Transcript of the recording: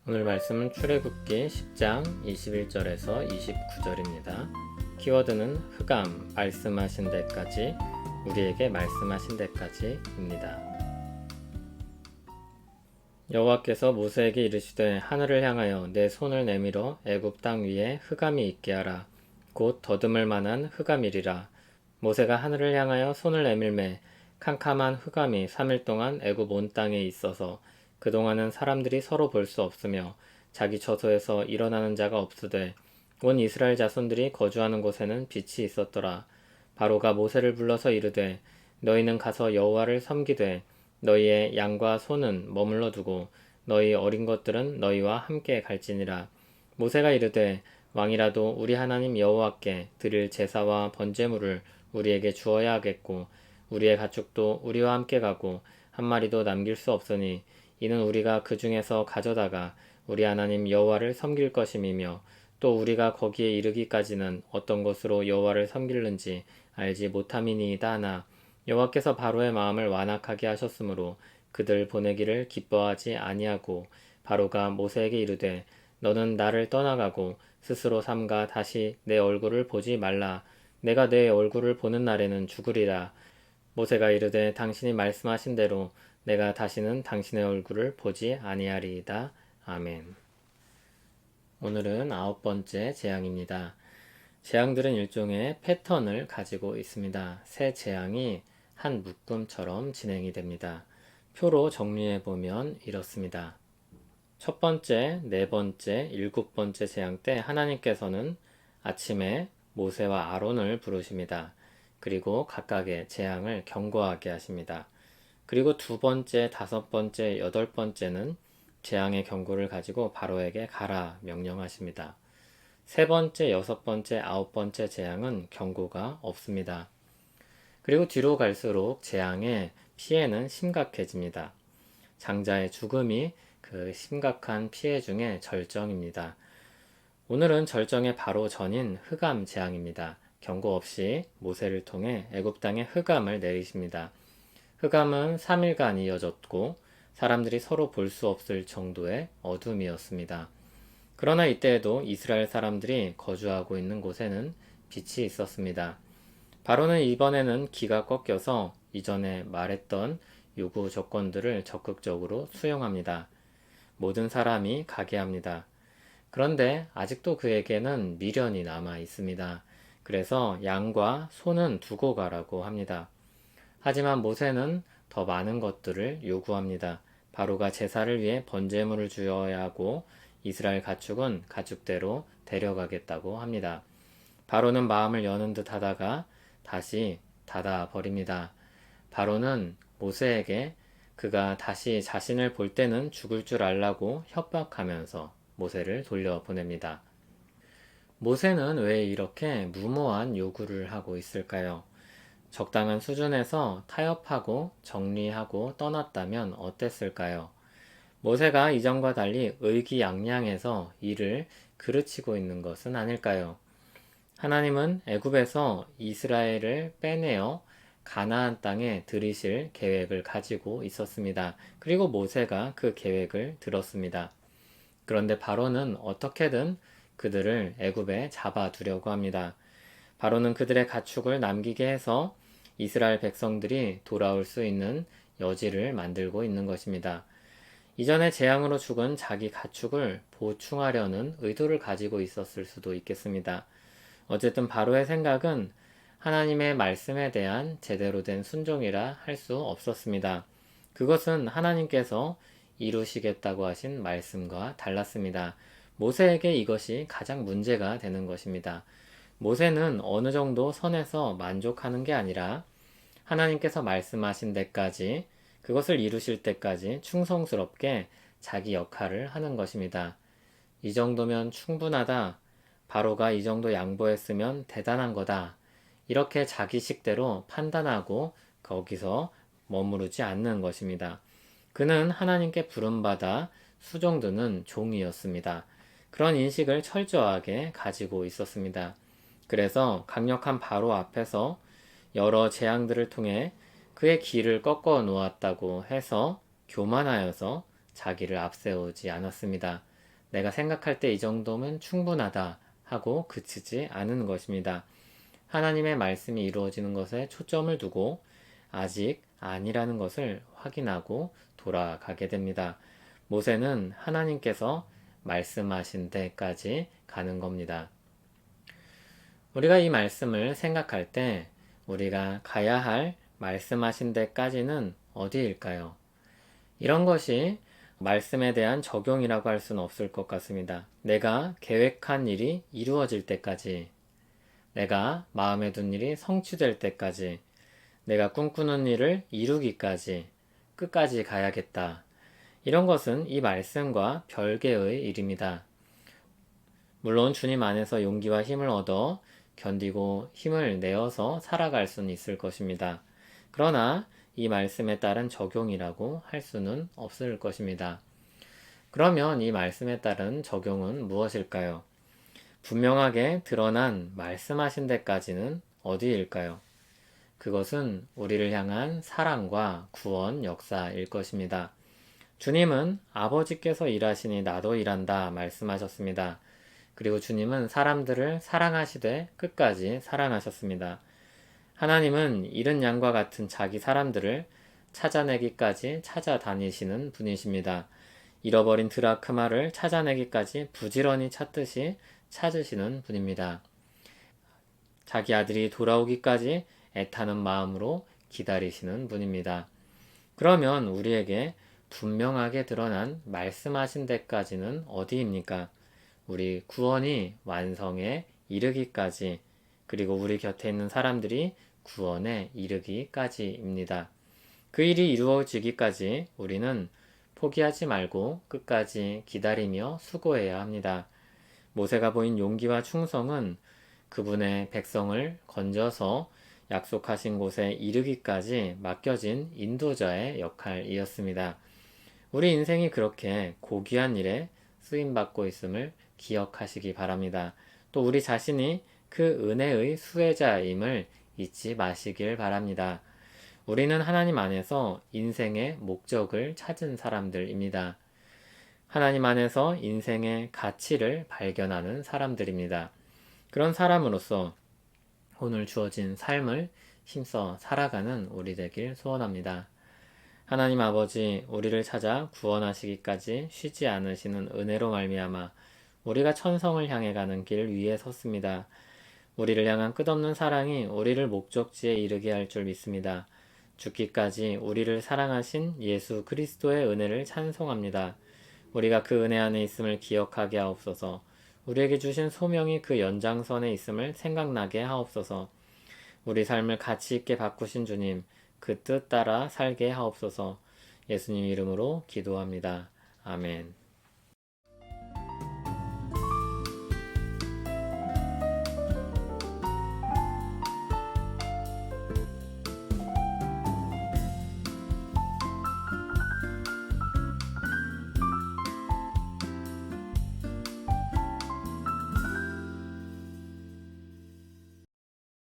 오늘 말씀은 출애굽기 10장 21절에서 29절입니다. 키워드는 흑암, 말씀하신 데까지, 우리에게 말씀하신 데까지입니다. 여호와께서 모세에게 이르시되 하늘을 향하여 내 손을 내밀어 애굽 땅 위에 흑암이 있게 하라. 곧 더듬을 만한 흑암이리라. 모세가 하늘을 향하여 손을 내밀매 캄캄한 흑암이 3일 동안 애굽 온 땅에 있어서 그동안은 사람들이 서로 볼 수 없으며 자기 처소에서 일어나는 자가 없으되 온 이스라엘 자손들이 거주하는 곳에는 빛이 있었더라. 바로가 모세를 불러서 이르되 너희는 가서 여호와를 섬기되 너희의 양과 소는 머물러 두고 너희 어린 것들은 너희와 함께 갈지니라. 모세가 이르되 왕이라도 우리 하나님 여호와께 드릴 제사와 번제물을 우리에게 주어야 하겠고 우리의 가축도 우리와 함께 가고 한 마리도 남길 수 없으니 이는 우리가 그 중에서 가져다가 우리 하나님 여호와를 섬길 것임이며 또 우리가 거기에 이르기까지는 어떤 것으로 여호와를 섬길는지 알지 못함이니이다 하나 여호와께서 바로의 마음을 완악하게 하셨으므로 그들 보내기를 기뻐하지 아니하고 바로가 모세에게 이르되 너는 나를 떠나가고 스스로 삼가 다시 내 얼굴을 보지 말라. 내가 내 얼굴을 보는 날에는 죽으리라. 모세가 이르되 당신이 말씀하신 대로 내가 다시는 당신의 얼굴을 보지 아니하리이다. 아멘. 오늘은 9번째 재앙입니다. 재앙들은 일종의 패턴을 가지고 있습니다. 새 재앙이 한 묶음처럼 진행이 됩니다. 표로 정리해보면 이렇습니다. 첫 번째, 네 번째, 7번째 재앙 때 하나님께서는 아침에 모세와 아론을 부르십니다. 그리고 각각의 재앙을 경고하게 하십니다. 그리고 두 번째, 다섯 번째, 여덟 번째는 재앙의 경고를 가지고 바로에게 가라 명령하십니다. 세 번째, 여섯 번째, 아홉 번째 재앙은 경고가 없습니다. 그리고 뒤로 갈수록 재앙의 피해는 심각해집니다. 장자의 죽음이 그 심각한 피해 중에 절정입니다. 오늘은 절정의 바로 전인 흑암 재앙입니다. 경고 없이 모세를 통해 애굽 땅에 흑암을 내리십니다. 흑암은 3일간 이어졌고 사람들이 서로 볼 수 없을 정도의 어둠이었습니다. 그러나 이때에도 이스라엘 사람들이 거주하고 있는 곳에는 빛이 있었습니다. 바로는 이번에는 기가 꺾여서 이전에 말했던 요구 조건들을 적극적으로 수용합니다. 모든 사람이 가게 합니다. 그런데 아직도 그에게는 미련이 남아 있습니다. 그래서 양과 소는 두고 가라고 합니다. 하지만 모세는 더 많은 것들을 요구합니다. 바로가 제사를 위해 번제물을 주어야 하고 이스라엘 가축은 가축대로 데려가겠다고 합니다. 바로는 마음을 여는 듯 하다가 다시 닫아 버립니다. 바로는 모세에게 그가 다시 자신을 볼 때는 죽을 줄 알라고 협박하면서 모세를 돌려보냅니다. 모세는 왜 이렇게 무모한 요구를 하고 있을까요? 적당한 수준에서 타협하고 정리하고 떠났다면 어땠을까요? 모세가 이전과 달리 의기양양해서 이를 그르치고 있는 것은 아닐까요? 하나님은 애굽에서 이스라엘을 빼내어 가나안 땅에 들이실 계획을 가지고 있었습니다. 그리고 모세가 그 계획을 들었습니다. 그런데 바로는 어떻게든 그들을 애굽에 잡아두려고 합니다. 바로는 그들의 가축을 남기게 해서 이스라엘 백성들이 돌아올 수 있는 여지를 만들고 있는 것입니다. 이전에 재앙으로 죽은 자기 가축을 보충하려는 의도를 가지고 있었을 수도 있겠습니다. 어쨌든 바로의 생각은 하나님의 말씀에 대한 제대로 된 순종이라 할 수 없었습니다. 그것은 하나님께서 이루시겠다고 하신 말씀과 달랐습니다. 모세에게 이것이 가장 문제가 되는 것입니다. 모세는 어느 정도 선에서 만족하는 게 아니라 하나님께서 말씀하신 데까지 그것을 이루실 때까지 충성스럽게 자기 역할을 하는 것입니다. 이 정도면 충분하다. 바로가 이 정도 양보했으면 대단한 거다. 이렇게 자기 식대로 판단하고 거기서 머무르지 않는 것입니다. 그는 하나님께 부름받아 수종드는 종이었습니다. 그런 인식을 철저하게 가지고 있었습니다. 그래서 강력한 바로 앞에서 여러 재앙들을 통해 그의 길을 꺾어 놓았다고 해서 교만하여서 자기를 앞세우지 않았습니다. 내가 생각할 때 이 정도면 충분하다 하고 그치지 않은 것입니다. 하나님의 말씀이 이루어지는 것에 초점을 두고 아직 아니라는 것을 확인하고 돌아가게 됩니다. 모세는 하나님께서 말씀하신 데까지 가는 겁니다. 우리가 이 말씀을 생각할 때 우리가 가야 할 말씀하신 데까지는 어디일까요? 이런 것이 말씀에 대한 적용이라고 할 수는 없을 것 같습니다. 내가 계획한 일이 이루어질 때까지, 내가 마음에 둔 일이 성취될 때까지, 내가 꿈꾸는 일을 이루기까지 끝까지 가야겠다. 이런 것은 이 말씀과 별개의 일입니다. 물론 주님 안에서 용기와 힘을 얻어 견디고 힘을 내어서 살아갈 수는 있을 것입니다. 그러나 이 말씀에 따른 적용이라고 할 수는 없을 것입니다. 그러면 이 말씀에 따른 적용은 무엇일까요? 분명하게 드러난 말씀하신 데까지는 어디일까요? 그것은 우리를 향한 사랑과 구원 역사일 것입니다. 주님은 아버지께서 일하시니 나도 일한다 말씀하셨습니다. 그리고 주님은 사람들을 사랑하시되 끝까지 사랑하셨습니다. 하나님은 잃은 양과 같은 자기 사람들을 찾아내기까지 찾아다니시는 분이십니다. 잃어버린 드라크마를 찾아내기까지 부지런히 찾듯이 찾으시는 분입니다. 자기 아들이 돌아오기까지 애타는 마음으로 기다리시는 분입니다. 그러면 우리에게 분명하게 드러난 말씀하신 데까지는 어디입니까? 우리 구원이 완성에 이르기까지, 그리고 우리 곁에 있는 사람들이 구원에 이르기까지입니다. 그 일이 이루어지기까지 우리는 포기하지 말고 끝까지 기다리며 수고해야 합니다. 모세가 보인 용기와 충성은 그분의 백성을 건져서 약속하신 곳에 이르기까지 맡겨진 인도자의 역할이었습니다. 우리 인생이 그렇게 고귀한 일에 쓰임받고 있음을 기억하시기 바랍니다. 또 우리 자신이 그 은혜의 수혜자임을 잊지 마시길 바랍니다. 우리는 하나님 안에서 인생의 목적을 찾은 사람들입니다. 하나님 안에서 인생의 가치를 발견하는 사람들입니다. 그런 사람으로서 오늘 주어진 삶을 힘써 살아가는 우리 되길 소원합니다. 하나님 아버지, 우리를 찾아 구원하시기까지 쉬지 않으시는 은혜로 말미암아 우리가 천성을 향해 가는 길 위에 섰습니다. 우리를 향한 끝없는 사랑이 우리를 목적지에 이르게 할 줄 믿습니다. 죽기까지 우리를 사랑하신 예수 그리스도의 은혜를 찬송합니다. 우리가 그 은혜 안에 있음을 기억하게 하옵소서. 우리에게 주신 소명이 그 연장선에 있음을 생각나게 하옵소서. 우리 삶을 가치 있게 바꾸신 주님, 그 뜻 따라 살게 하옵소서. 예수님 이름으로 기도합니다. 아멘.